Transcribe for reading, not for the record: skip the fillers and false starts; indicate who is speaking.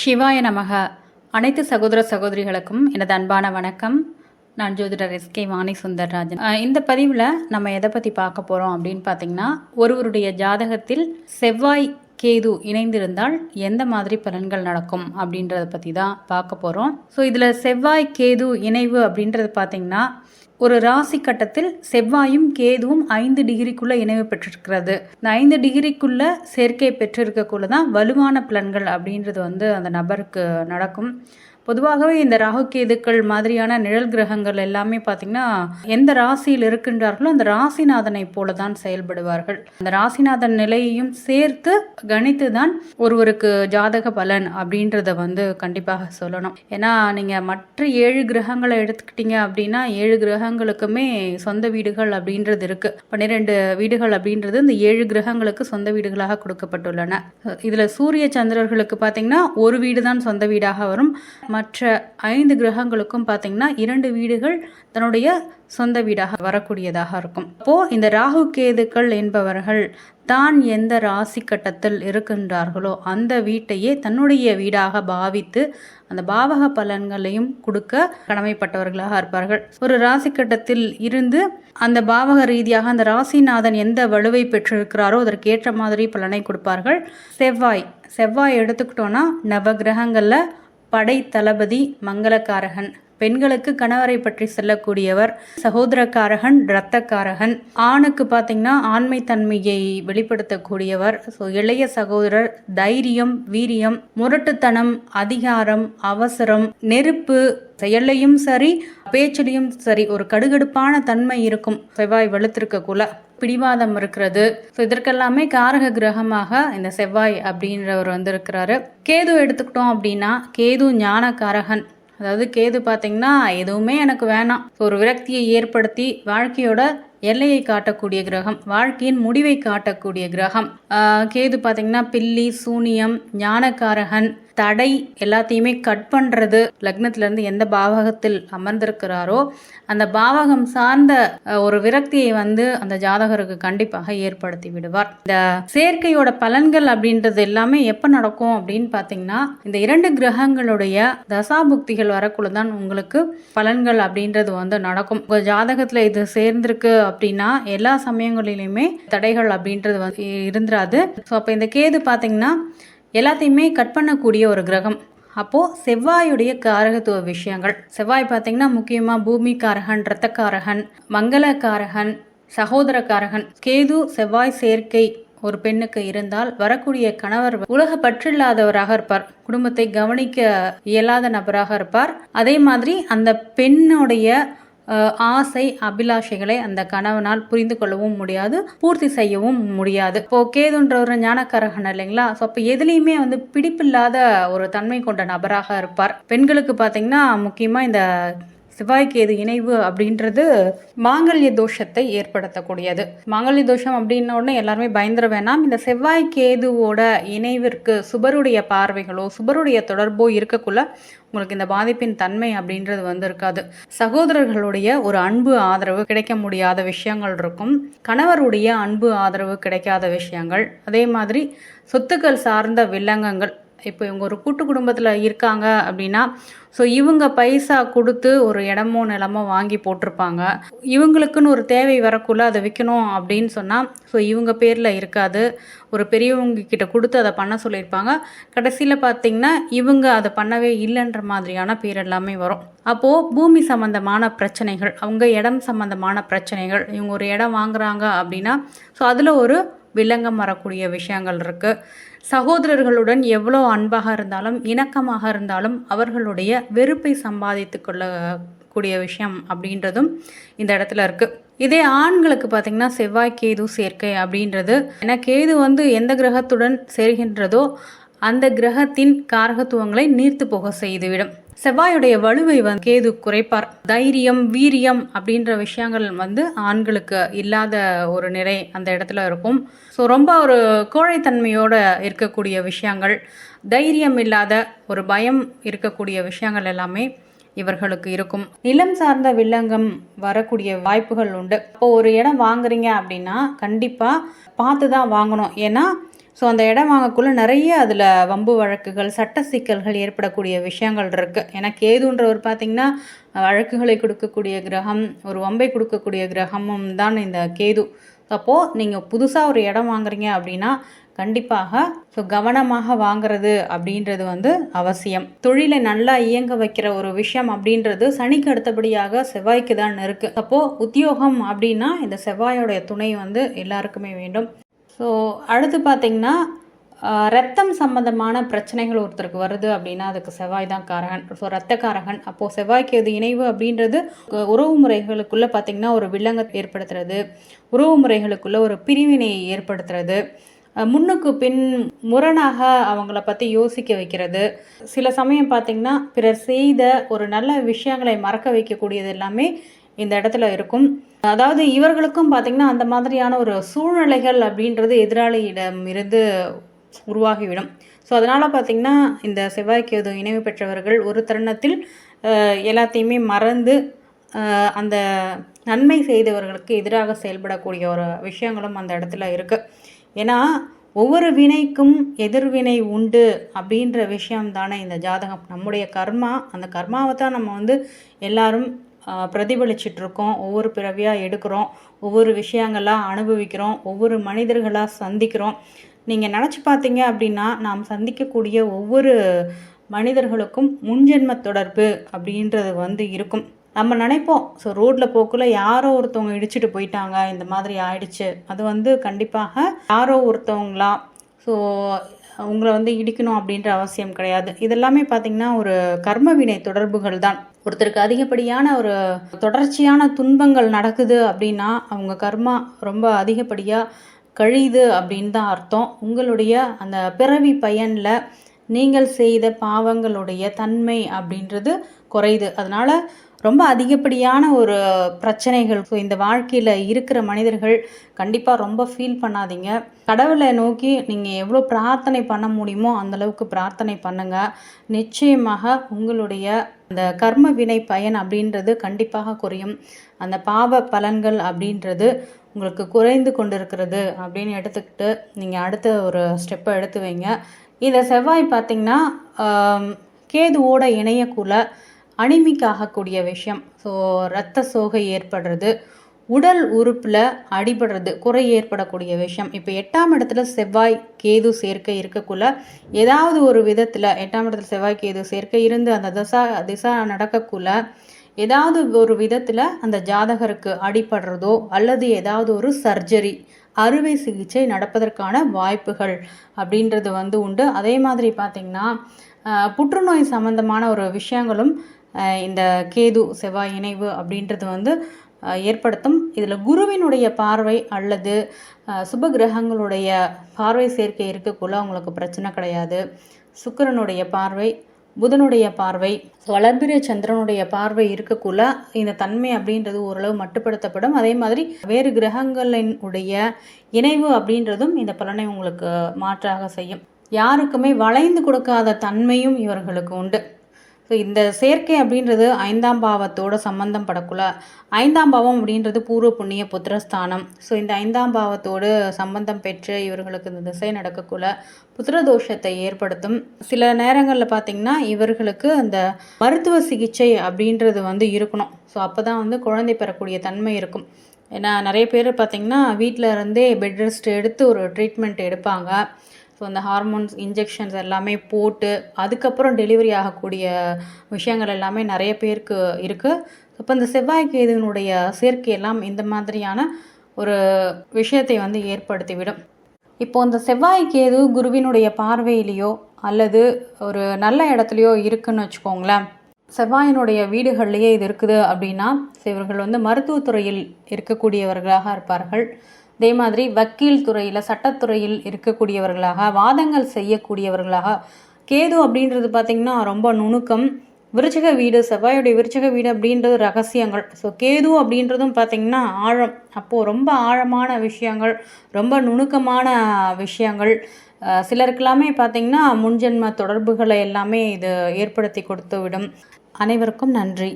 Speaker 1: சிவாய நமக. அனைத்து சகோதர சகோதரிகளுக்கும் எனது அன்பான வணக்கம். நான் ஜோதிடர் எஸ்கே வாணி சுந்தர்ராஜன். இந்த பதிவில் நம்ம எதை பற்றி பார்க்க போகிறோம் அப்படின்னு பார்த்தீங்கன்னா, ஒருவருடைய ஜாதகத்தில் செவ்வாய் கேது இணைந்திருந்தால் எந்த மாதிரி பலன்கள் நடக்கும் அப்படின்றத பற்றி தான் பார்க்க போகிறோம். ஸோ இதில் செவ்வாய் கேது இணைவு அப்படின்றது பார்த்தீங்கன்னா, ஒரு ராசி கட்டத்தில் செவ்வாயும் கேதுவும் 5 டிகிரிக்குள்ள இணைவு பெற்றிருக்கிறது. இந்த 5 டிகிரிக்குள்ள சேர்க்கை பெற்றிருக்கக்குள்ள தான் வலுவான பலன்கள் அப்படின்றது அந்த நபருக்கு நடக்கும். பொதுவாகவே இந்த ராகு கேதுக்கள் மாதிரியான நிழல் கிரகங்கள் எல்லாமே பார்த்தீங்கன்னா, எந்த ராசியில் இருக்கின்றார்களோ அந்த ராசிநாதனை போல தான் செயல்படுவார்கள். அந்த ராசிநாதன் நிலையையும் சேர்த்து கணித்து தான் ஒருவருக்கு ஜாதக பலன் அப்படின்றத கண்டிப்பாக சொல்லணும். ஏன்னா நீங்கள் மற்ற 7 கிரகங்களை எடுத்துக்கிட்டீங்க அப்படின்னா 7 கிரகங்களுக்குமே சொந்த வீடுகள் அப்படின்றது இருக்கு. 12 வீடுகள் அப்படின்றது இந்த 7 கிரகங்களுக்கு சொந்த வீடுகளாக கொடுக்கப்பட்டுள்ளன. இதுல சூரிய சந்திரர்களுக்கு பார்த்தீங்கன்னா ஒரு வீடு தான் சொந்த வீடாக வரும். மற்ற 5 கிரகங்களுக்கும் பார்த்தீங்கன்னா 2 வீடுகள் தன்னுடைய சொந்த வீடாக வரக்கூடியதாக இருக்கும். அப்போ இந்த ராகு கேதுக்கள் என்பவர்கள் தான் எந்த ராசி கட்டத்தில் இருக்கின்றார்களோ அந்த வீட்டையே தன்னுடைய வீடாக பாவித்து அந்த பாவக பலன்களையும் கொடுக்க கடமைப்பட்டவர்களாக இருப்பார்கள். ஒரு ராசி கட்டத்தில் இருந்து அந்த பாவக ரீதியாக அந்த ராசிநாதன் எந்த வலுவை பெற்றிருக்கிறாரோ அதற்கேற்ற மாதிரி பலனை கொடுப்பார்கள். செவ்வாய் எடுத்துக்கிட்டோன்னா நவ கிரகங்கள்ல படை தளபதி, மங்களக்காரகன், பெண்களுக்கு கணவரை பற்றி சொல்லக்கூடியவர், சகோதரக்காரகன், இரத்தக்காரகன், ஆணுக்கு பார்த்தீங்கன்னா ஆண்மை தன்மையை வெளிப்படுத்தக்கூடியவர், இளைய சகோதரர், தைரியம், வீரியம், முரட்டுத்தனம், அதிகாரம், அவசரம், நெருப்பு, செயலையும் சரி பேச்சிலையும் சரி ஒரு கடுகடுப்பான தன்மை இருக்கும். செவ்வாய் வெளுத்திருக்கக்குள்ள பிடிவாதம் இருக்கிறது. இதற்கெல்லாமே காரக கிரகமாக இந்த செவ்வாய் அப்படின்றவர் இருக்கிறாரு. கேது எடுத்துக்கிட்டோம் அப்படின்னா கேது ஞானக்காரகன். அதாவது கேது பார்த்தீங்கன்னா எதுவுமே எனக்கு வேணாம், ஒரு விரக்தியை ஏற்படுத்தி வாழ்க்கையோட எல்லையை காட்டக்கூடிய கிரகம், வாழ்க்கையின் முடிவை காட்டக்கூடிய கிரகம். கேது பார்த்தீங்கன்னா பில்லி, சூனியம், ஞானக்காரகன், தடை எல்லாத்தையுமே கட் பண்றது. லக்னத்துல இருந்து எந்த பாவகத்தில் அமர்ந்திருக்கிறாரோ அந்த பாவகம் சார்ந்த ஒரு விரக்தியை அந்த ஜாதகருக்கு கண்டிப்பாக ஏற்படுத்தி விடுவார். இந்த சேர்க்கையோட பலன்கள் அப்படின்றது எல்லாமே எப்ப நடக்கும் அப்படின்னு பாத்தீங்கன்னா, இந்த 2 கிரகங்களுடைய தசாபுக்திகள் வரக்குள்ளதான் உங்களுக்கு பலன்கள் அப்படின்றது நடக்கும். உங்க ஜாதகத்துல இது சேர்ந்திருக்கு அப்படின்னா எல்லா சமயங்களிலுமே தடைகள் அப்படின்றது இருந்துராது. ஸோ அப்போ இந்த கேது பார்த்தீங்கன்னா எல்லாத்தையுமே கட் பண்ணக்கூடிய ஒரு கிரகம். அப்போ செவ்வாயுடைய காரகத்துவ விஷயங்கள், செவ்வாய் பார்த்தீங்கன்னா முக்கியமா பூமிக்காரகன், இரத்தக்காரகன், மங்களக்காரகன், சகோதரக்காரகன். கேது செவ்வாய் சேர்க்கை ஒரு பெண்ணுக்கு இருந்தால் வரக்கூடிய கணவர் உலக பற்றில்லாதவராக இருப்பார், குடும்பத்தை கவனிக்க இயலாத நபராக இருப்பார். அதே மாதிரி அந்த பெண்ணுடைய ஆசை அபிலாஷைகளை அந்த கணவனால் புரிந்து கொள்ளவும் முடியாது, பூர்த்தி செய்யவும் முடியாது. இப்போ கேதுன்ற ஒரு ஞானக்காரகன் இல்லைங்களா? ஸோ அப்போ எதுலேயுமே பிடிப்பில்லாத ஒரு தன்மை கொண்ட நபராக இருப்பார். பெண்களுக்கு பார்த்தீங்கன்னா முக்கியமாக இந்த செவ்வாய் கேது இணைவு அப்படின்றது மாங்கல்ய தோஷத்தை ஏற்படுத்தக்கூடியது. மாங்கல்ய தோஷம் அப்படின்ன உடனே எல்லாருமே பயந்துட வேணாம். இந்த செவ்வாய் கேதுவோட இணைவிற்கு சுபருடைய பார்வைகளோ சுபருடைய தொடர்போ இருக்கக்குள்ள உங்களுக்கு இந்த பாதிப்பின் தன்மை அப்படின்றது இருக்காது. சகோதரர்களுடைய ஒரு அன்பு ஆதரவு கிடைக்க முடியாத விஷயங்கள் இருக்கும், கணவருடைய அன்பு ஆதரவு கிடைக்காத விஷயங்கள், அதே மாதிரி சொத்துக்கள் சார்ந்த வில்லங்கங்கள். இப்போ இவங்க ஒரு கூட்டு குடும்பத்தில் இருக்காங்க அப்படின்னா ஸோ இவங்க பைசா கொடுத்து ஒரு இடமோ நிலமோ வாங்கி போட்டிருப்பாங்க. இவங்களுக்குன்னு ஒரு தேவை வரக்குள்ள அதை விற்கணும் அப்படின்னு சொன்னால் ஸோ இவங்க பேரில் இருக்காது, ஒரு பெரியவங்க கிட்ட கொடுத்து அதை பண்ண சொல்லியிருப்பாங்க. கடைசியில் பார்த்தீங்கன்னா இவங்க அதை பண்ணவே இல்லைன்ற மாதிரியான பேர் எல்லாமே வரும். அப்போது பூமி சம்பந்தமான பிரச்சனைகள், அவங்க இடம் சம்பந்தமான பிரச்சனைகள், இவங்க ஒரு இடம் வாங்குறாங்க அப்படின்னா ஸோ அதில் ஒரு வில்லங்கம் வரக்கூடிய விஷயங்கள் இருக்குது. சகோதரர்களுடன் எவ்வளோ அன்பாக இருந்தாலும் இணக்கமாக இருந்தாலும் அவர்களுடைய வெறுப்பை சம்பாதித்து கொள்ளக்கூடிய விஷயம் அப்படின்றதும் இந்த இடத்துல இருக்கு. இதே ஆண்களுக்கு பார்த்தீங்கன்னா செவ்வாய் கேது சேர்க்கை அப்படின்றது, ஏன்னா கேது எந்த கிரகத்துடன் சேர்கின்றதோ அந்த கிரகத்தின் காரகத்துவங்களை நீர்த்து போக செய்துவிடும். செவ்வாயுடைய வலுவை கேது குறைப்பார். தைரியம், வீரியம் அப்படின்ற விஷயங்கள் ஆண்களுக்கு இல்லாத ஒரு நிலை அந்த இடத்துல இருக்கும். ஸோ ரொம்ப ஒரு கோழைத்தன்மையோட இருக்கக்கூடிய விஷயங்கள், தைரியம் இல்லாத ஒரு பயம் இருக்கக்கூடிய விஷயங்கள் எல்லாமே இவர்களுக்கு இருக்கும். நிலம் சார்ந்த வில்லங்கம் வரக்கூடிய வாய்ப்புகள் உண்டு. இப்போ ஒரு இடம் வாங்குறீங்க அப்படின்னா கண்டிப்பாக பார்த்து தான் வாங்கணும். ஏன்னா ஸோ அந்த இடம் வாங்கக்குள்ளே நிறைய அதில் வம்பு வழக்குகள், சட்ட சிக்கல்கள் ஏற்படக்கூடிய விஷயங்கள் இருக்குது. ஏன்னா கேதுன்றவர் பார்த்திங்கன்னா வழக்குகளை கொடுக்கக்கூடிய கிரகம், ஒரு வம்பை கொடுக்கக்கூடிய கிரகமும் தான் இந்த கேது. அப்போது நீங்கள் புதுசாக ஒரு இடம் வாங்குறீங்க அப்படின்னா கண்டிப்பாக ஸோ கவனமாக வாங்குறது அப்படின்றது அவசியம். தொழிலை நல்லா இயங்க வைக்கிற ஒரு விஷயம் அப்படின்றது சனிக்கு அடுத்தபடியாக செவ்வாய்க்கு தான் இருக்குது. அப்போது உத்தியோகம் அப்படின்னா இந்த செவ்வாயோடைய துணை எல்லாருக்குமே வேண்டும். ஸோ அடுத்து பார்த்திங்கன்னா ரத்தம் சம்பந்தமான பிரச்சனைகள் ஒருத்தருக்கு வருது அப்படின்னா அதுக்கு செவ்வாய் தான் காரகன். ஸோ ரத்தக்காரகன். அப்போது செவ்வாய்க்கு இது இணைவு அப்படின்றது உறவு முறைகளுக்குள்ளே பார்த்திங்கன்னா ஒரு வில்லங்க ஏற்படுத்துறது, உறவு முறைகளுக்குள்ளே ஒரு பிரிவினையை ஏற்படுத்துறது, முன்னுக்கு பின் முரணாக அவங்கள பற்றி யோசிக்க வைக்கிறது. சில சமயம் பார்த்திங்கன்னா பிறர் செய்த ஒரு நல்ல விஷயங்களை மறக்க வைக்கக்கூடியது எல்லாமே இந்த இடத்துல இருக்கும். அதாவது இவர்களுக்கும் பார்த்திங்கன்னா அந்த மாதிரியான ஒரு சூழ்நிலைகள் அப்படின்றது எதிராளியிடம் இருந்து உருவாகிவிடும். ஸோ அதனால் பார்த்திங்கன்னா இந்த செவ்வாய்க்கு எது இணைவு பெற்றவர்கள் ஒரு தருணத்தில் எல்லாத்தையுமே மறந்து அந்த நன்மை செய்தவர்களுக்கு எதிராக செயல்படக்கூடிய ஒரு விஷயங்களும் அந்த இடத்துல இருக்குது. ஏன்னா ஒவ்வொரு வினைக்கும் எதிர்வினை உண்டு அப்படின்ற விஷயம் தானே இந்த ஜாதகம். நம்முடைய கர்மா, அந்த கர்மாவை தான் நம்ம எல்லாரும் பிரதிபலிச்சிட்ருக்கோம். ஒவ்வொரு பிறவியாக எடுக்கிறோம், ஒவ்வொரு விஷயங்களாக அனுபவிக்கிறோம், ஒவ்வொரு மனிதர்களாக சந்திக்கிறோம். நீங்கள் நினச்சி பார்த்தீங்க அப்படின்னா நாம் சந்திக்கக்கூடிய ஒவ்வொரு மனிதர்களுக்கும் முன்ஜென்ம தொடர்பு அப்படின்றது இருக்கும். நம்ம நினைப்போம் ஸோ ரோட்டில் போக்குள்ள யாரோ ஒருத்தவங்க இடிச்சிட்டு போயிட்டாங்க, இந்த மாதிரி ஆயிடுச்சு. அது கண்டிப்பாக யாரோ ஒருத்தவங்களா ஸோ உங்களை இடிக்கணும் அப்படின்ற அவசியம் கிடையாது. இதெல்லாமே பார்த்திங்கன்னா ஒரு கர்மவினை தொடர்புகள் தான். ஒருத்தருக்கு அதிகப்படியான ஒரு தொடர்ச்சியான துன்பங்கள் நடக்குது அப்படின்னா அவங்க கர்மா ரொம்ப அதிகப்படியாக கழியுது அப்படின்னு தான் அர்த்தம். உங்களுடைய அந்த பிறவி பயனில் நீங்கள் செய்த பாவங்களுடைய தன்மை அப்படின்றது குறையுது. அதனால் ரொம்ப அதிகப்படியான ஒரு பிரச்சனைகள் ஸோ இந்த வாழ்க்கையில் இருக்கிற மனிதர்கள் கண்டிப்பாக ரொம்ப ஃபீல் பண்ணாதீங்க. கடவுளை நோக்கி நீங்கள் எவ்வளோ பிரார்த்தனை பண்ண முடியுமோ அந்தளவுக்கு பிரார்த்தனை பண்ணுங்கள். நிச்சயமாக உங்களுடைய அந்த கர்ம வினை பயன் அப்படின்றது கண்டிப்பாக குறையும். அந்த பாவ பலன்கள் அப்படின்றது உங்களுக்கு குறைந்து கொண்டிருக்கிறது அப்படின்னு எடுத்துக்கிட்டு நீங்கள் அடுத்த ஒரு ஸ்டெப்பை எடுத்து வைங்க. இந்த செவ்வாய் பார்த்திங்கன்னா கேதுவோட இணையக்குள்ள அனிமிக் ஆகக்கூடிய விஷயம். ஸோ இரத்த சோகை ஏற்படுறது, உடல் உறுப்பில் அடிபடுறது, குறை ஏற்படக்கூடிய விஷயம். இப்போ 8ஆம் இடத்துல செவ்வாய் கேது சேர்க்கை இருக்கக்குள்ள ஏதாவது ஒரு விதத்தில் 8ஆம் இடத்துல செவ்வாய் கேது சேர்க்கை இருந்து அந்த திசா நடக்கக்குள்ள ஏதாவது ஒரு விதத்தில் அந்த ஜாதகருக்கு அடிபடுறதோ அல்லது ஏதாவது ஒரு சர்ஜரி, அறுவை சிகிச்சை நடப்பதற்கான வாய்ப்புகள் அப்படின்றது உண்டு. அதே மாதிரி பார்த்திங்கன்னா புற்றுநோய் சம்பந்தமான ஒரு விஷயங்களும் இந்த கேது செவ்வாய் இணைவு அப்படின்றது ஏற்படுத்தும். இதில் குருவினுடைய பார்வை அல்லது சுப கிரகங்களுடைய பார்வை சேர்க்கை இருக்கக்குள்ள அவங்களுக்கு பிரச்சனை கிடையாது. சுக்கிரனுடைய பார்வை, புதனுடைய பார்வை, வளர்பிறை சந்திரனுடைய பார்வை இருக்கக்குள்ள இந்த தன்மை அப்படின்றது ஓரளவு மட்டுப்படுத்தப்படும். அதே மாதிரி வேறு கிரகங்களின் உடைய இணைவு அப்படின்றதும் இந்த பலனை உங்களுக்கு மாற்றாக செய்யும். யாருக்குமே வளைந்து கொடுக்காத தன்மையும் இவர்களுக்கு உண்டு. ஸோ இந்த சேர்க்கை அப்படின்றது 5ஆம் பாவத்தோட சம்பந்தம் படக்குள்ள 5ஆம் பாவம் அப்படின்றது பூர்வ புண்ணிய புத்திரஸ்தானம். ஸோ இந்த 5ஆம் பாவத்தோடு சம்பந்தம் பெற்று இவர்களுக்கு இந்த திசை நடக்கக்குள்ள புத்திரதோஷத்தை ஏற்படுத்தும். சில நேரங்களில் பார்த்திங்கன்னா இவர்களுக்கு அந்த மருத்துவ சிகிச்சை அப்படின்றது இருக்கணும். ஸோ அப்போ தான் குழந்தை பெறக்கூடிய தன்மை இருக்கும். ஏன்னா நிறைய பேர் பார்த்திங்கன்னா வீட்டில் இருந்தே பெட் ரெஸ்ட் எடுத்து ஒரு ட்ரீட்மெண்ட் எடுப்பாங்க. ஸோ அந்த ஹார்மோன்ஸ் இன்ஜெக்ஷன்ஸ் எல்லாமே போட்டு அதுக்கப்புறம் டெலிவரி ஆகக்கூடிய விஷயங்கள் எல்லாமே நிறைய பேருக்கு இருக்குது. இப்போ இந்த செவ்வாய் கேதுனுடைய சேர்க்கையெல்லாம் இந்த மாதிரியான ஒரு விஷயத்தை ஏற்படுத்திவிடும். இப்போது இந்த செவ்வாய் கேது குருவினுடைய பார்வையிலையோ அல்லது ஒரு நல்ல இடத்துலையோ இருக்குன்னு வச்சுக்கோங்களேன். செவ்வாயினுடைய வீடுகள்லேயே இது இருக்குது அப்படின்னா இவர்கள் மருத்துவத்துறையில் இருக்கக்கூடியவர்களாக இருப்பார்கள். அதே மாதிரி வக்கீல் துறையில், சட்டத்துறையில் இருக்கக்கூடியவர்களாக, வாதங்கள் செய்யக்கூடியவர்களாக. கேது அப்படின்றது பார்த்திங்கன்னா ரொம்ப நுணுக்கம். விருச்சிக வீடு, செவ்வாயுடைய விருச்சிக வீடு அப்படின்றது ரகசியங்கள். ஸோ கேது அப்படின்றதும் பார்த்திங்கன்னா ஆழம். அப்போது ரொம்ப ஆழமான விஷயங்கள், ரொம்ப நுணுக்கமான விஷயங்கள். சிலருக்கெல்லாமே பார்த்திங்கன்னா முன்ஜென்ம தொடர்புகளை எல்லாமே இது ஏற்படுத்தி கொடுத்து விடும். அனைவருக்கும் நன்றி.